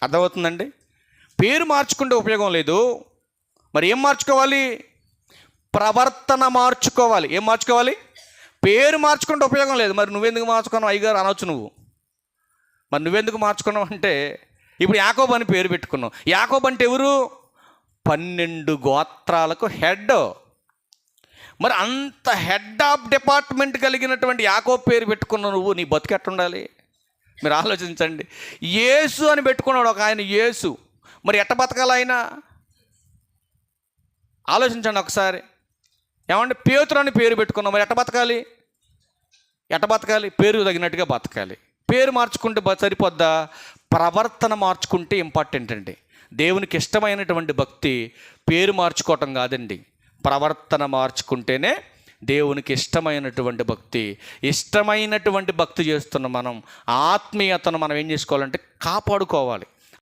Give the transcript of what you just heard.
అర్థమవుతుందండి? పేరు మార్చుకుంటే ఉపయోగం లేదు. మరి ఏం మార్చుకోవాలి? ప్రవర్తన మార్చుకోవాలి. ఏం మార్చుకోవాలి? పేరు మార్చుకుంటే ఉపయోగం లేదు. మరి నువ్వెందుకు మార్చుకున్నావు అయ్యగారు అనొచ్చు నువ్వు. మరి నువ్వెందుకు మార్చుకున్నావు అంటే, ఇప్పుడు యాకోబు అని పేరు పెట్టుకున్నావు. యాకోబు అంటే ఎవరు? 12 గోత్రాలకు హెడ్. మరి అంత హెడ్ ఆఫ్ డిపార్ట్మెంట్ కలిగినటువంటి యాకోబు పేరు పెట్టుకున్నావు నువ్వు, నీ బతుకు ఎట్టుండాలి? మీరు ఆలోచించండి. యేసు అని పెట్టుకున్నాడు ఒక ఆయన, యేసు. మరి ఎట్ట బతకాలి ఆయన? ఆలోచించండి ఒకసారి. ఏమంటే పేతురు అని పేరు పెట్టుకున్నాం, మరి ఎట్ట బతకాలి? ఎట్ట బతకాలి? పేరు తగినట్టుగా బతకాలి. పేరు మార్చుకుంటే సరిపోద్దా? ప్రవర్తన మార్చుకుంటే ఇంపార్టెంట్ అండి. దేవునికి ఇష్టమైనటువంటి భక్తి పేరు మార్చుకోవటం కాదండి, ప్రవర్తన మార్చుకుంటేనే దేవునికి ఇష్టమైనటువంటి భక్తి. ఇష్టమైనటువంటి భక్తి చేస్తున్న మనం ఆత్మీయతను మనం ఏం చేసుకోవాలంటే కాపాడుకోవాలి.